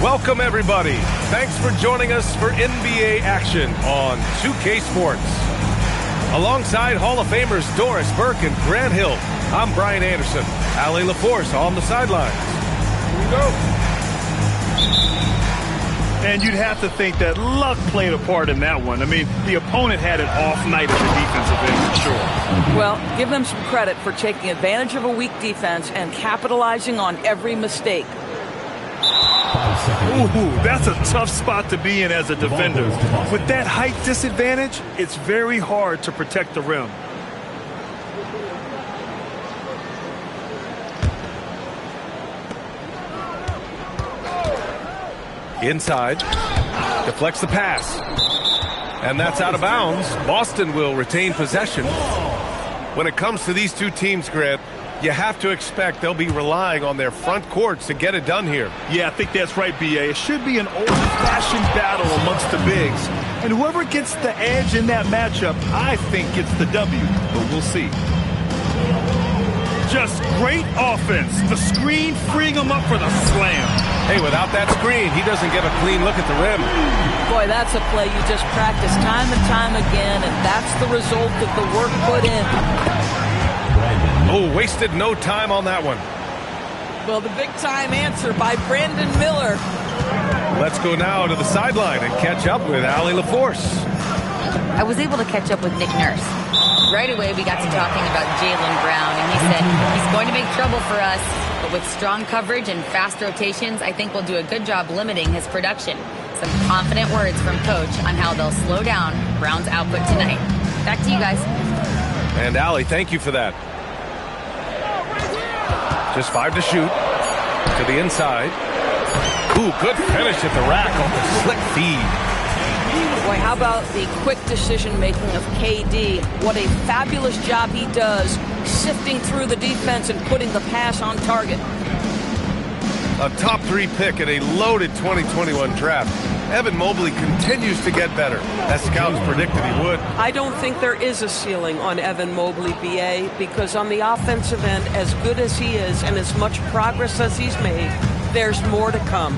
Welcome, everybody. Thanks for joining us for NBA action on 2K Sports. Alongside Hall of Famers Doris Burke and Grant Hill, I'm Brian Anderson. Allie LaForce on the sidelines. Here we go. And you'd have to think that luck played a part in that one. I mean, the opponent had an off night at the defensive end, for sure. Well, give them some credit for taking advantage of a weak defense and capitalizing on every mistake. Ooh, that's a tough spot to be in as a defender. With that height disadvantage, it's very hard to protect the rim. Inside, deflects the pass. And that's out of bounds. Boston will retain possession. When it comes to these two teams, Grant, you have to expect they'll be relying on their front courts to get it done here. Yeah, I think that's right, B.A. It should be an old-fashioned battle amongst the bigs. And whoever gets the edge in that matchup, I think gets the W. But we'll see. Just great offense. The screen freeing him up for the slam. Hey, without that screen, he doesn't get a clean look at the rim. Boy, that's a play you just practice time and time again, and that's the result of the work put in. Oh, wasted no time on that one. Well, the big-time answer by Brandon Miller. Let's go now to the sideline and catch up with Allie LaForce. I was able to catch up with Nick Nurse. Right away, we got to talking about Jaylen Brown, and he said he's going to make trouble for us, but with strong coverage and fast rotations, I think we'll do a good job limiting his production. Some confident words from Coach on how they'll slow down Brown's output tonight. Back to you guys. And Allie, thank you for that. Just 5 to shoot. To the inside. Ooh, good finish at the rack on the slick feed. Boy, how about the quick decision-making of KD? What a fabulous job he does sifting through the defense and putting the pass on target. A top 3 pick in a loaded 2021 draft. Evan Mobley continues to get better, as scouts predicted he would. I don't think there is a ceiling on Evan Mobley, B.A., because on the offensive end, as good as he is and as much progress as he's made, there's more to come.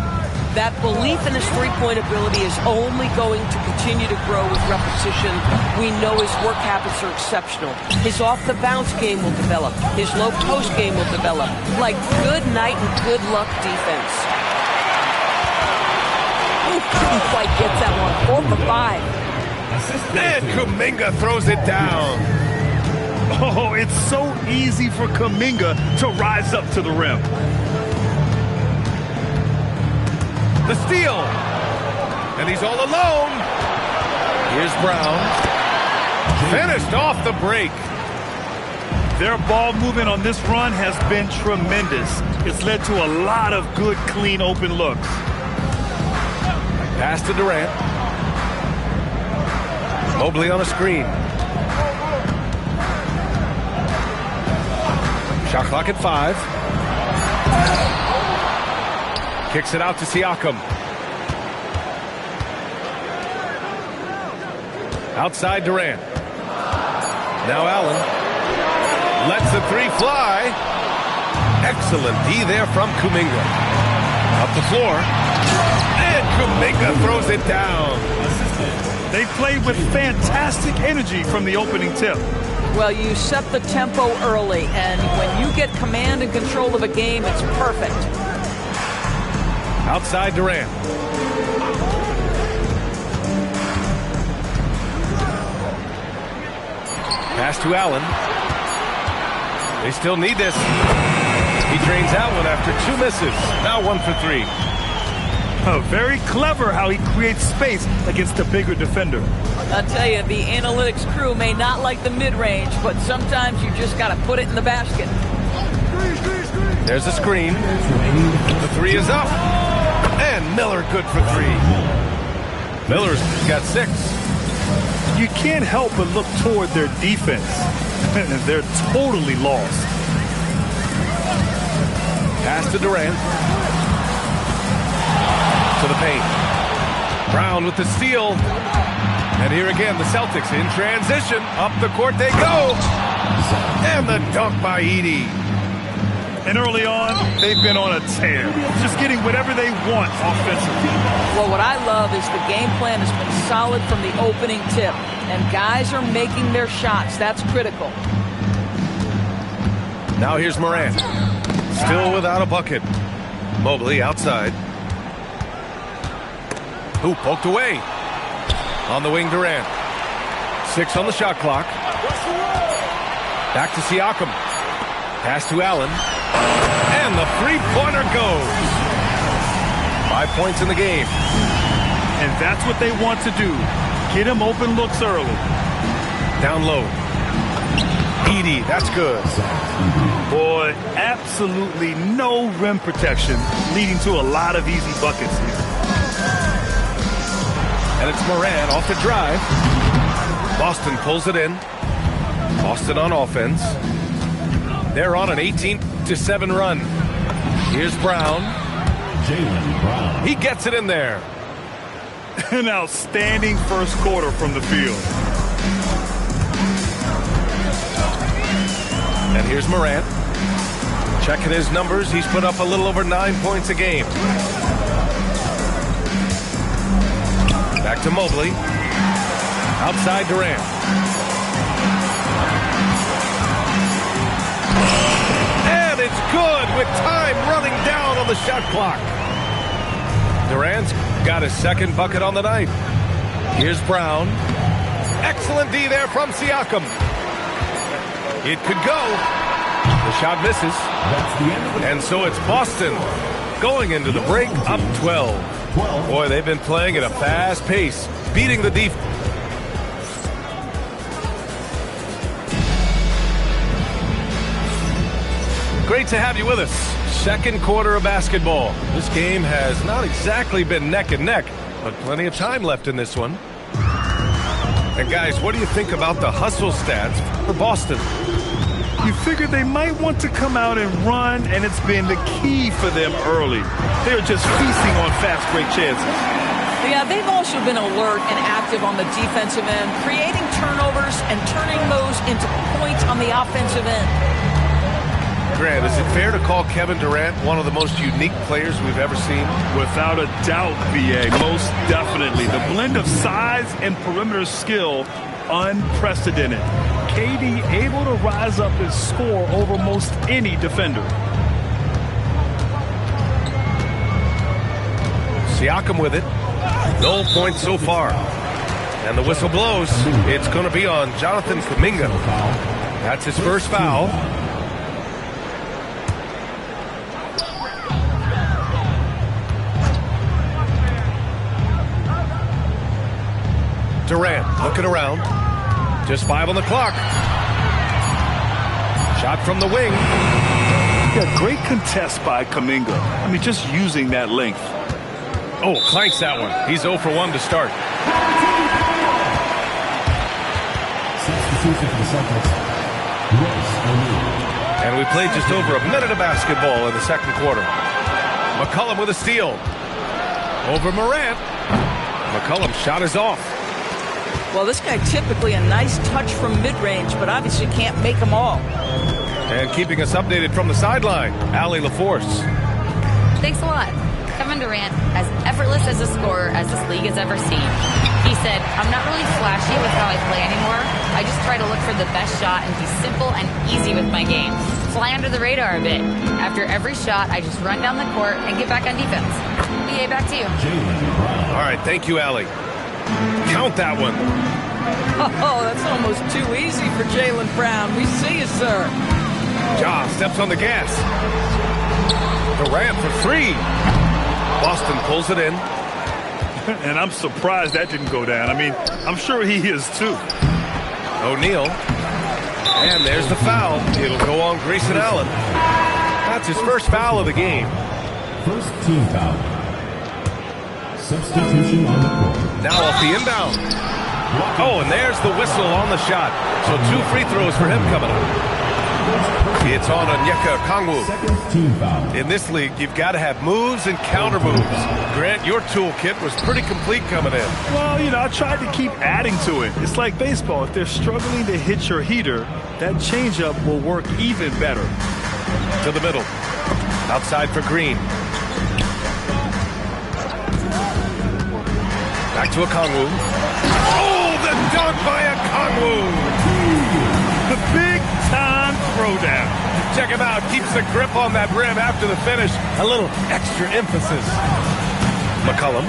That belief in his three-point ability is only going to continue to grow with repetition. We know his work habits are exceptional. His off-the-bounce game will develop. His low-post game will develop. Like good night and good luck defense. Ooh, didn't quite get that one. 4 for 5. And Kuminga throws it down. Oh, it's so easy for Kuminga to rise up to the rim. The steal. And he's all alone. Here's Brown. Finished off the break. Their ball movement on this run has been tremendous. It's led to a lot of good, clean, open looks. Pass to Durant. Mobley on a screen. Shot clock at 5. Kicks it out to Siakam. Outside Durant. Now Allen. Lets the 3 fly. Excellent D there from Kuminga. Up the floor. And Kuminga throws it down. They played with fantastic energy from the opening tip. Well, you set the tempo early, and when you get command and control of a game, it's perfect. Outside Durant. Pass to Allen. They still need this. He drains that one after 2 misses. Now 1 for 3. Oh, very clever how he creates space against a bigger defender. I'll tell you, the analytics crew may not like the mid-range, but sometimes you just got to put it in the basket. There's a screen. The 3 is up. And Miller good for 3. Miller's got 6. You can't help but look toward their defense. They're totally lost. Pass to Durant. To the paint. Brown with the steal. And here again, the Celtics in transition. Up the court they go. And the dunk by Edey. And early on, they've been on a tear, just getting whatever they want offensively. Well, what I love is the game plan has been solid from the opening tip, and guys are making their shots. That's critical. Now here's Morant. Still without a bucket. Mobley outside. Who poked away. On the wing, Durant. 6 on the shot clock. Back to Siakam. Pass to Allen. And the three-pointer goes. 5 points in the game. And that's what they want to do. Get him open looks early. Down low. Edey, that's good. Boy, absolutely no rim protection, leading to a lot of easy buckets here. And it's Morant off the drive. Boston pulls it in. Boston on offense. They're on an 18-7 run. Here's Brown. Jaylen Brown. He gets it in there. An outstanding first quarter from the field. And here's Morant. Checking his numbers. He's put up a little over 9 points a game. Back to Mobley. Outside Durant. And it's good with time running down on the shot clock. Durant's got his second bucket on the night. Here's Brown. Excellent D there from Siakam. It could go. The shot misses. That's the end of the And so it's Boston going into the break up 12. Boy, they've been playing at a fast pace, beating the defense. Great to have you with us. Second quarter of basketball. This game has not exactly been neck and neck, but plenty of time left in this one. And guys, what do you think about the hustle stats for Boston? You figured they might want to come out and run, and it's been the key for them early. They're just feasting on fast break chances. Yeah, they've also been alert and active on the defensive end, creating turnovers and turning those into points on the offensive end. Grant, is it fair to call Kevin Durant one of the most unique players we've ever seen? Without a doubt, B.A., most definitely. The blend of size and perimeter skill, unprecedented. KD able to rise up his score over most any defender. Siakam with it. No points so far. And the whistle blows. It's going to be on Jonathan Kuminga. That's his first foul. Durant looking around. Just 5 on the clock. Shot from the wing. Yeah, great contest by Kuminga. I mean, just using that length. Oh, clanks that one. He's 0 for 1 to start. substitution for the Celtics, Royce O'Neal. And we played just over a minute of basketball in the second quarter. McCollum with a steal. Over Morant. McCollum's shot is off. Well, this guy typically a nice touch from mid-range, but obviously can't make them all. And keeping us updated from the sideline, Allie LaForce. Thanks a lot. Kevin Durant, as effortless as a scorer as this league has ever seen. He said, I'm not really flashy with how I play anymore. I just try to look for the best shot and be simple and easy with my game. Fly under the radar a bit. After every shot, I just run down the court and get back on defense. BA, back to you. All right, thank you, Allie. Count that one. Oh, that's almost too easy for Jaylen Brown. We see you, sir. Ja steps on the gas. Durant for three. Boston pulls it in. And I'm surprised that didn't go down. I mean, I'm sure he is too. O'Neal. And there's the foul. It'll go on Grayson Allen. That's his first foul of the game. First team foul. Substitution on the court. Now off the inbound. Oh, and there's the whistle on the shot. So 2 free throws for him coming up. It's on Onyeka Okongwu. Second team foul. In this league, you've got to have moves and counter moves. Grant, your toolkit was pretty complete coming in. Well, you know, I tried to keep adding to it. It's like baseball. If they're struggling to hit your heater, that changeup will work even better. To the middle. Outside for Green. Back to Okongwu. Oh, the dunk by Okongwu! The big-time throwdown. Check him out. Keeps the grip on that rim after the finish. A little extra emphasis. McCollum.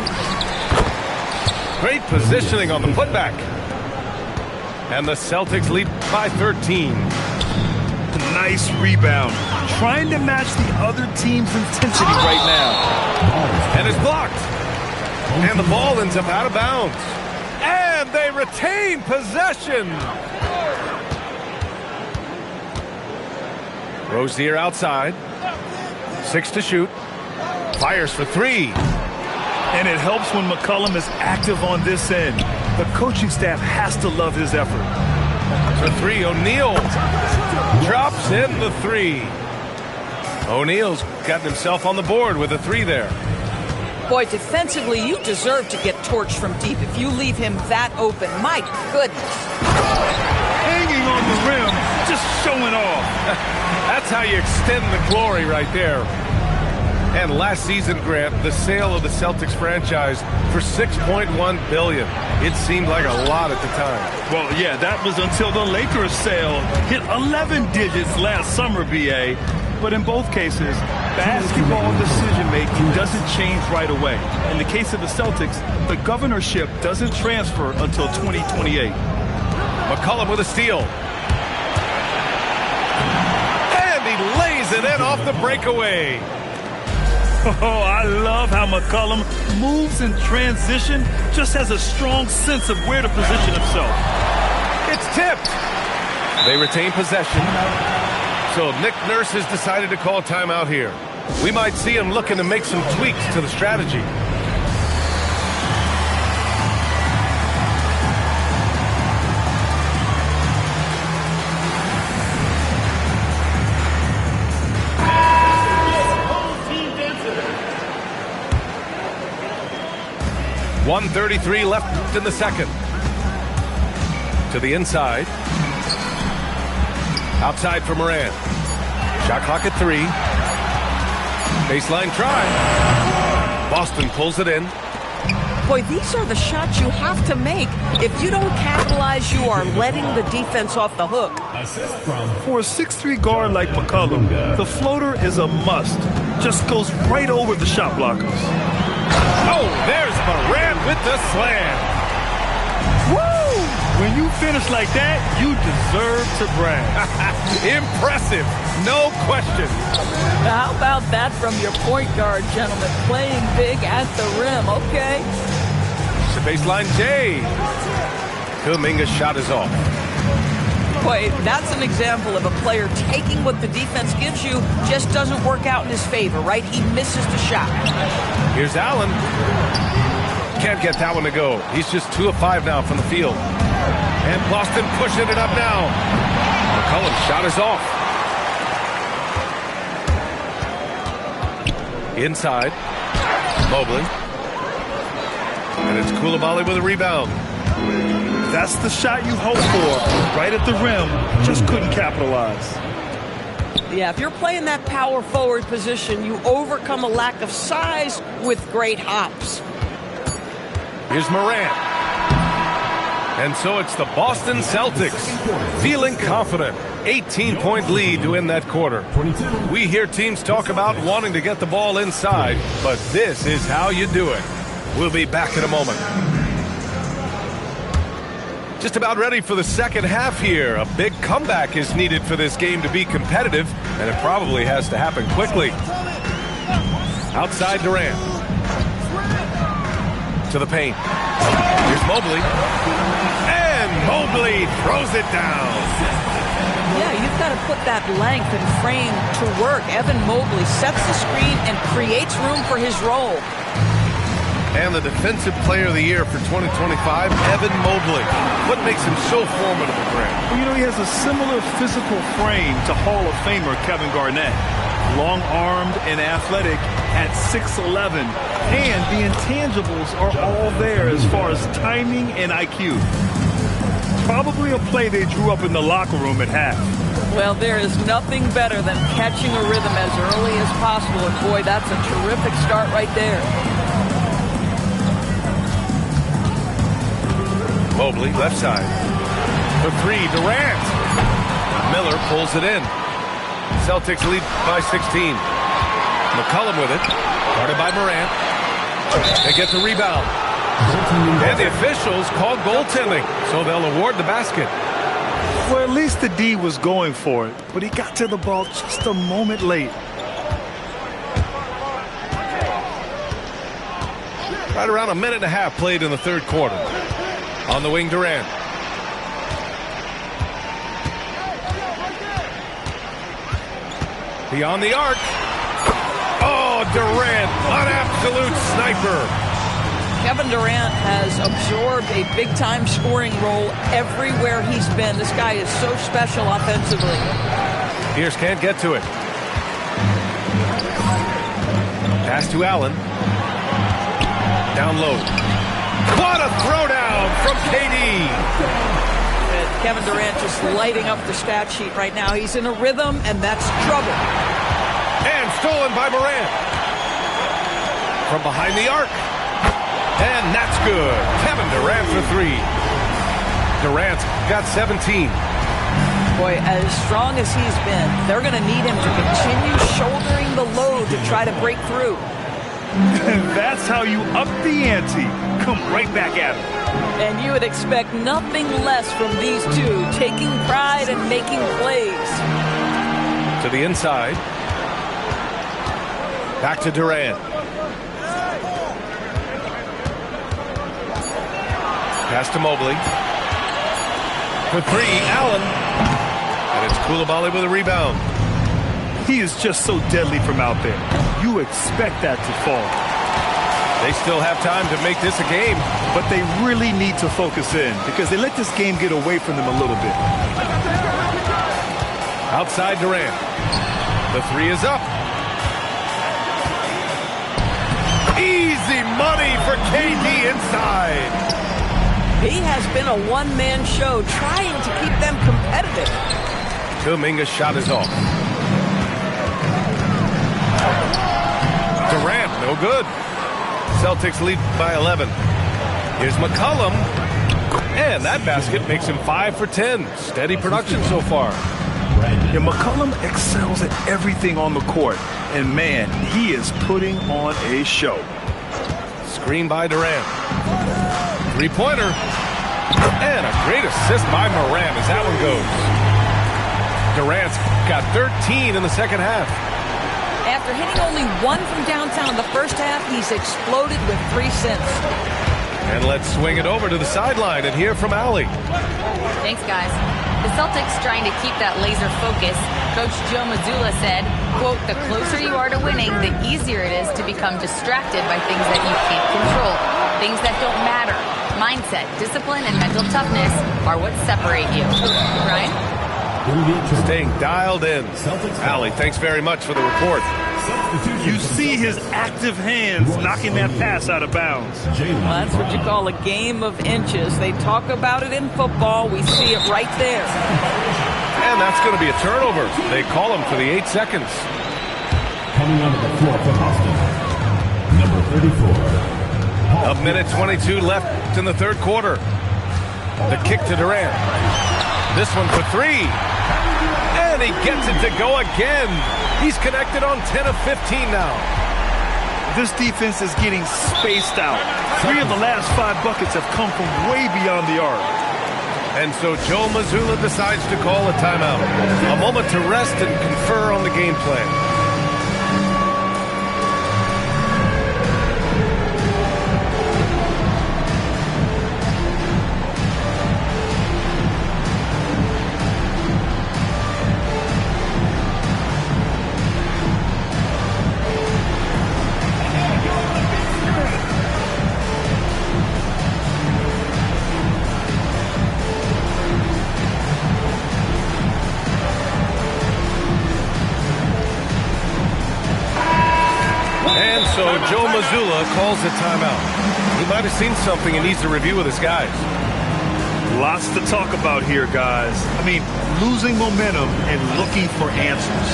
Great positioning on the putback. And the Celtics lead by 13. Nice rebound. Trying to match the other team's intensity right now. And it's blocked. And the ball ends up out of bounds. And they retain possession. Rozier outside. 6 to shoot. Fires for 3. And it helps when McCollum is active on this end. The coaching staff has to love his effort. For 3, O'Neal drops in the 3. O'Neal's gotten himself on the board with a 3 there. Boy, defensively, you deserve to get torched from deep if you leave him that open. My goodness. Hanging on the rim, just showing off. That's how you extend the glory right there. And last season, Grant, the sale of the Celtics franchise for $6.1 billion. It seemed like a lot at the time. Well, yeah, that was until the Lakers sale hit 11 digits last summer, BA. But in both cases, basketball decision-making doesn't change right away. In the case of the Celtics, the governorship doesn't transfer until 2028. McCollum with a steal. And he lays it in off the breakaway. Oh, I love how McCollum moves in transition, just has a strong sense of where to position himself. It's tipped. They retain possession. So Nick Nurse has decided to call timeout here. We might see him looking to make some tweaks to the strategy. .133 left in the second. To the inside. Outside for Moran. Shot clock at 3. Baseline try. Boston pulls it in. Boy, these are the shots you have to make. If you don't capitalize, you are letting the defense off the hook. For a 6'3 guard like McCollum, the floater is a must. Just goes right over the shot blockers. Oh, there's Moran with the slam. Woo! When you finish like that, you deserve to brag. Impressive, no question. How about that from your point guard, gentlemen? Playing big at the rim, okay? The baseline J. Kuminga's shot is off. Boy, that's an example of a player taking what the defense gives you, just doesn't work out in his favor, right? He misses the shot. Here's Allen. Can't get that one to go. He's just 2 of 5 now from the field. And Boston pushing it up now. McCollum's shot is off. Inside. Mobley. And it's Coulibaly with a rebound. That's the shot you hope for. Right at the rim, just couldn't capitalize. Yeah, if you're playing that power forward position, you overcome a lack of size with great hops. Here's Moran. And so it's the Boston Celtics feeling confident. 18-point lead to end that quarter. We hear teams talk about wanting to get the ball inside, but this is how you do it. We'll be back in a moment. Just about ready for the second half here. A big comeback is needed for this game to be competitive, and it probably has to happen quickly. Outside Durant. To the paint. Here's Mobley. And Mobley throws it down. Yeah, you've got to put that length and frame to work. Evan Mobley sets the screen and creates room for his role. And the Defensive Player of the Year for 2025, Evan Mobley. What makes him so formidable, Grant? Well, you know, he has a similar physical frame to Hall of Famer Kevin Garnett. Long-armed and athletic at 6'11". And the intangibles are all there as far as timing and IQ. Probably a play they drew up in the locker room at half. Well, there is nothing better than catching a rhythm as early as possible. And boy, that's a terrific start right there. Mobley, left side. The three, Durant. Miller pulls it in. Celtics lead by 16. McCollum with it. Guarded by Morant. They get the rebound. And the officials call goaltending, so they'll award the basket. Well, at least the D was going for it, but he got to the ball just a moment late. Right around a minute and a half played in the third quarter. On the wing, Durant. Beyond the arc. Oh, Durant, an absolute sniper. Kevin Durant has absorbed a big-time scoring role everywhere he's been. This guy is so special offensively. Pierce can't get to it. Pass to Allen. Down low. What a throwdown from KD. And Kevin Durant just lighting up the stat sheet right now. He's in a rhythm, and that's trouble. And stolen by Morant. From behind the arc. And that's good. Kevin Durant for three. Durant's got 17. Boy, as strong as he's been, they're going to need him to continue shouldering the load to try to break through. That's how you up the ante. Come right back at him. And you would expect nothing less from these two, taking pride and making plays. To the inside. Back to Durant. Pass to Mobley. For three, Allen. And it's Coulibaly with a rebound. He is just so deadly from out there. You expect that to fall. They still have time to make this a game. But they really need to focus in because they let this game get away from them a little bit. Outside Durant. The three is up. Easy money for KD inside. He has been a one-man show trying to keep them competitive. Kuminga's shot is off. Durant, no good. Celtics lead by 11. Here's McCollum. And that basket makes him 5 for 10. Steady production so far. Yeah, McCollum excels at everything on the court. And man, he is putting on a show. Screen by Durant. Three-pointer. And a great assist by Morant as that one goes. Durant's got 13 in the second half. After hitting only one from downtown in the first half, he's exploded with 3 since. And let's swing it over to the sideline and hear from Allie. Thanks, guys. The Celtics trying to keep that laser focus. Coach Joe Mazzulla said, quote, the closer you are to winning, the easier it is to become distracted by things that you can't control, things that don't matter. Mindset, discipline, and mental toughness are what separate you. Right? Staying dialed in. Allie, thanks very much for the report. You see his active hands knocking that pass out of bounds. Well, that's what you call a game of inches. They talk about it in football. We see it right there. And that's going to be a turnover. They call him for the 8 seconds. Coming onto the floor for Boston, number 34. A minute 22 left in the third quarter. The kick to Durant. This one for three. And he gets it to go again. He's connected on 10 of 15 now. This defense is getting spaced out. 3 of the last 5 buckets have come from way beyond the arc. And so Joe Mazzulla decides to call a timeout. A moment to rest and confer on the game plan. So Joe Mazzulla calls a timeout. He might have seen something and needs to review with his guys. Lots to talk about here, guys. I mean, losing momentum and looking for answers.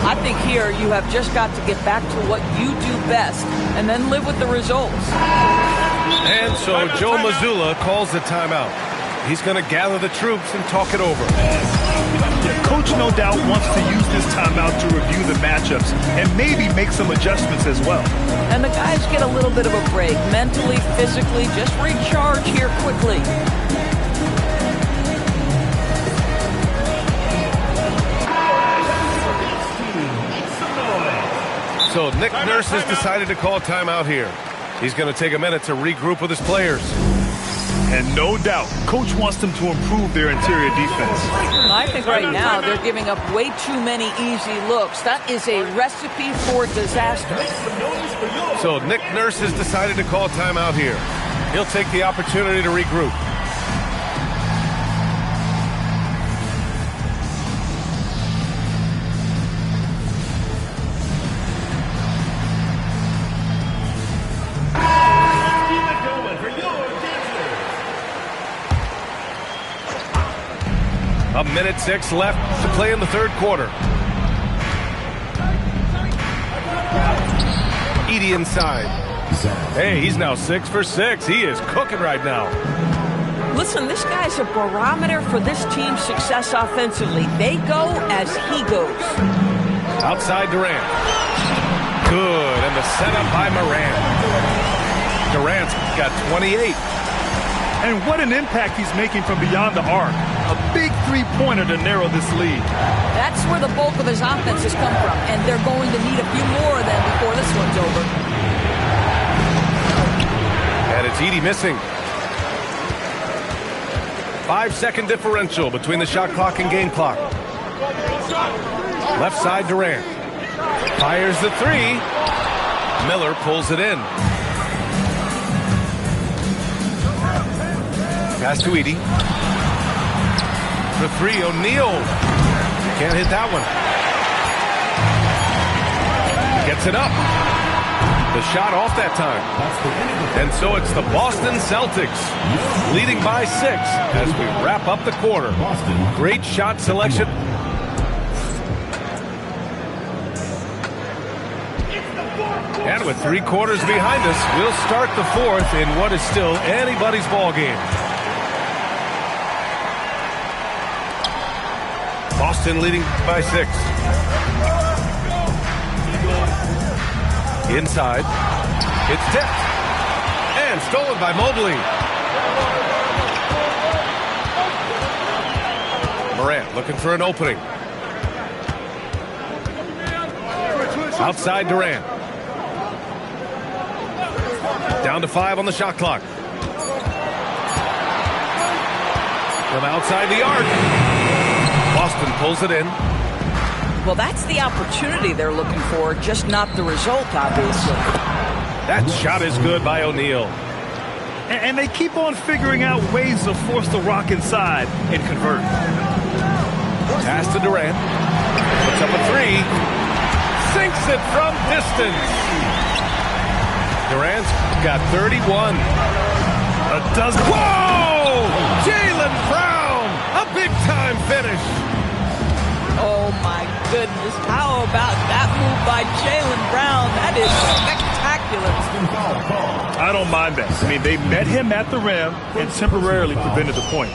I think here you have just got to get back to what you do best and then live with the results. And so Joe Mazzulla calls the timeout. He's going to gather the troops and talk it over. Coach no doubt wants to use this timeout to review the matchups and maybe make some adjustments as well. And the guys get a little bit of a break, mentally, physically, just recharge here quickly. So Nick Nurse has decided to call timeout here. He's going to take a minute to regroup with his players. And no doubt, Coach wants them to improve their interior defense. I think right now they're giving up way too many easy looks. That is a recipe for disaster. So Nick Nurse has decided to call timeout here. He'll take the opportunity to regroup. A minute 6 left to play in the third quarter. Edey inside. Hey, he's now 6 for 6. He is cooking right now. Listen, this guy's a barometer for this team's success offensively. They go as he goes. Outside Durant. Good, and the setup by Morant. Durant's got 28. And what an impact he's making from beyond the arc. A big three-pointer to narrow this lead. That's where the bulk of his offense has come from, and they're going to need a few more of them before this one's over. And it's Edey missing. 5-second differential between the shot clock and game clock. Left side Durant. Fires the three. Miller pulls it in. Pass to Edey. The three, O'Neal. Can't hit that one. Gets it up. The shot off that time. And so it's the Boston Celtics leading by 6 as we wrap up the quarter. Great shot selection. And with 3 quarters behind us, we'll start the fourth in what is still anybody's ball game. Boston leading by 6. Inside. It's tipped. And stolen by Mobley. Morant looking for an opening. Outside Durant. Down to 5 on the shot clock. From outside the arc. Boston pulls it in. Well, that's the opportunity they're looking for, just not the result, obviously. That shot is good by O'Neal. And they keep on figuring out ways to force the rock inside and convert. Pass to Durant. Puts up a 3. Sinks it from distance. Durant's got 31. A dozen. Whoa! Jaylen Brown! A big-time finish. Oh, my goodness. How about that move by Jaylen Brown? That is spectacular. I don't mind that. I mean, they met him at the rim and temporarily prevented the points.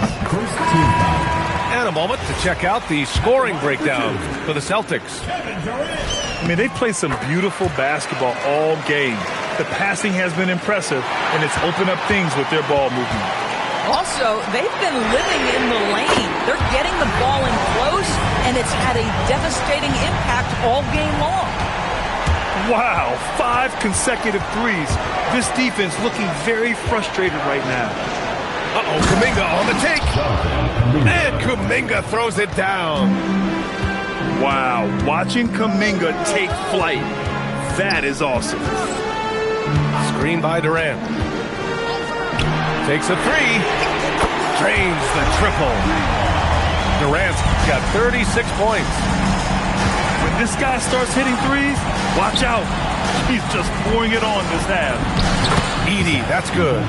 And a moment to check out the scoring breakdown for the Celtics. I mean, they've played some beautiful basketball all game. The passing has been impressive, and it's opened up things with their ball movement. Also, they've been living in the lane. They're getting the ball in close, and it's had a devastating impact all game long. Wow, 5 consecutive threes. This defense looking very frustrated right now. Uh-oh, Kuminga on the take. And Kuminga throws it down. Wow, watching Kuminga take flight. That is awesome. Screen by Durant. Takes a 3. Drains the triple. Durant's got 36 points. When this guy starts hitting threes, watch out. He's just pouring it on this half. Edey, that's good.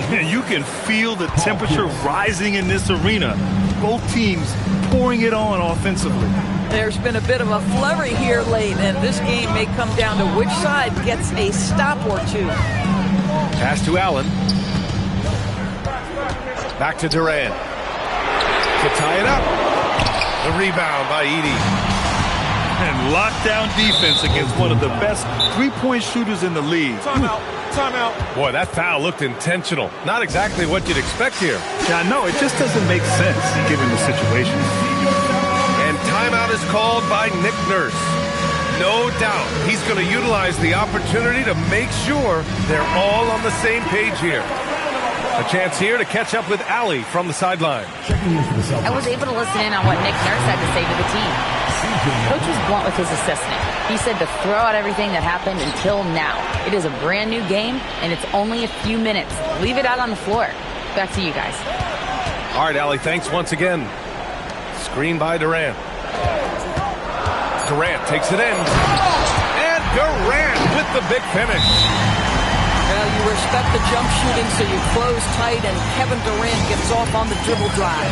And you can feel the temperature rising in this arena. Both teams pouring it on offensively. There's been a bit of a flurry here late, and this game may come down to which side gets a stop or two. Pass to Allen. Back to Durant. To tie it up. The rebound by Edey. And lockdown defense against one of the best three-point shooters in the league. Timeout. Boy, that foul looked intentional. Not exactly what you'd expect here. Yeah, I know. It just doesn't make sense given the situation. And timeout is called by Nick Nurse. No doubt he's going to utilize the opportunity to make sure they're all on the same page here. A chance here to catch up with Allie from the sideline. I was able to listen in on what Nick Nurse had to say to the team. Coach was blunt with his assessment. He said to throw out everything that happened until now. It is a brand new game, and it's only a few minutes. Leave it out on the floor. Back to you guys. All right, Allie, thanks once again. Screen by Durant. Durant takes it in. And Durant with the big finish. Well, you respect the jump shooting, so you close tight, and Kevin Durant gets off on the dribble drive.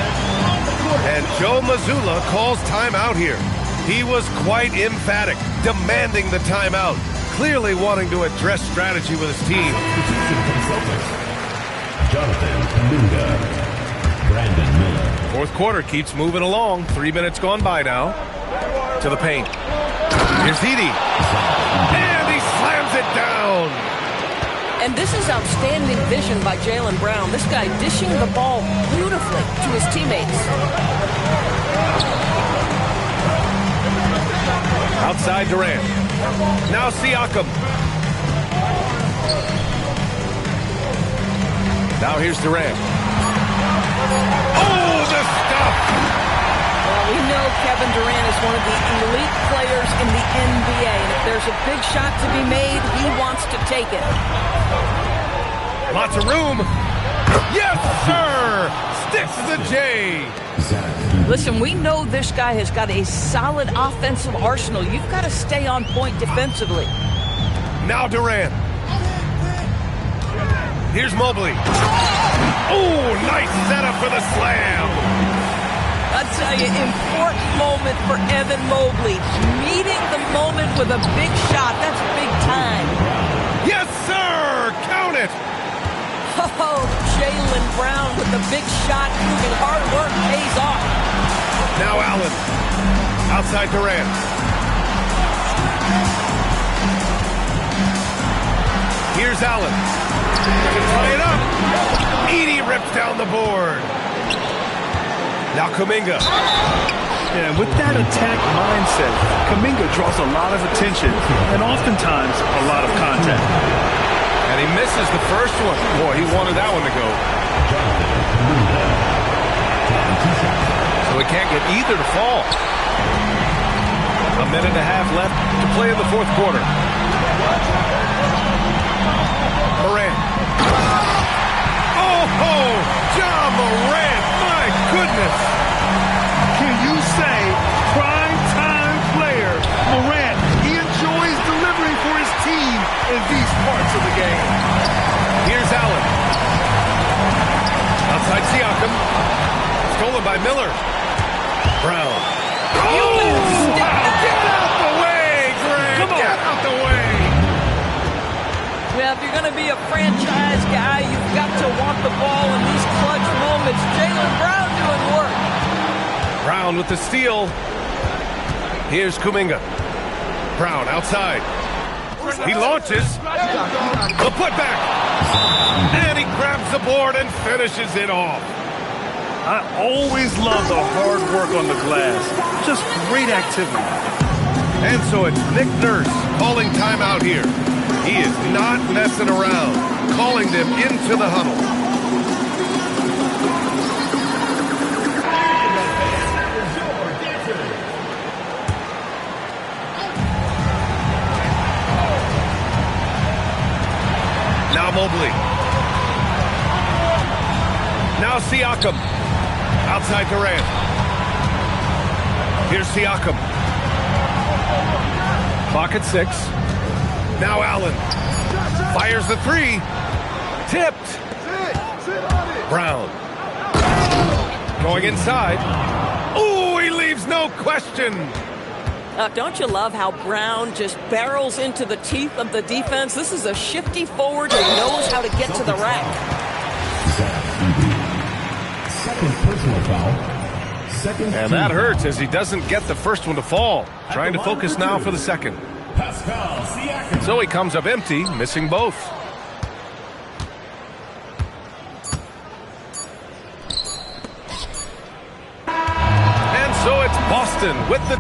And Joe Mazzulla calls timeout here. He was quite emphatic, demanding the timeout, clearly wanting to address strategy with his team. Jonathan Kuminga. Brandon Miller. Fourth quarter keeps moving along. 3 minutes gone by now. To the paint. Here's Edey. And he slams it down. And this is outstanding vision by Jaylen Brown. This guy dishing the ball beautifully to his teammates. Outside Durant. Now Siakam. Now here's Durant. Oh, the stuff! Well, we know Kevin Durant is one of the elite players in the NBA. And if there's a big shot to be made, he wants to take it. Lots of room. Yes, sir! Sticks the J. Listen, we know this guy has got a solid offensive arsenal. You've got to stay on point defensively. Now Durant. Here's Mobley. Oh, nice setup for the slam. I tell you, important moment for Evan Mobley. Meeting the moment with a big shot. That's big time. Yes, sir! Count it! Oh, Jaylen Brown with the big shot, proving hard work pays off. Now Allen. Outside Durant. Here's Allen. To tie it up. Edey rips down the board. Now Kuminga. And with that attack mindset, Kuminga draws a lot of attention and oftentimes a lot of contact. And he misses the first one. Boy, he wanted that one to go. So he can't get either to fall. A minute and a half left to play in the fourth quarter. Morant. Oh, John Morant. My goodness. Can you say prime time player Morant? He enjoys delivering for his team in these parts of the game. Here's Allen. Outside Siakam. Stolen by Miller. Brown. Oh! Get out the way, Greg! Come on. Get out the way! Well, if you're going to be a franchise guy, you've got to want the ball in these clutch moments. Jaylen Brown doing work. Brown with the steal. Here's Kuminga. Brown outside. He launches. The putback. And he grabs the board and finishes it off. I always love the hard work on the glass. Just great activity. And so it's Nick Nurse calling timeout here. He is not messing around, calling them into the huddle. Now Mobley. Now Siakam. Outside Durant. Here's Siakam. Clock at 6. Now Allen. Fires the three. Tipped. Brown. Going inside. Ooh, he leaves no question. Don't you love how Brown just barrels into the teeth of the defense? This is a shifty forward who knows how to get to the rack. Second personal foul. And that hurts as he doesn't get the first one to fall. Trying to focus now for the second. Pascal Siakam. So he comes up empty, missing both. And so it's Boston with the...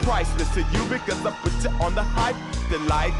Priceless to you because I put you on the hype, the light.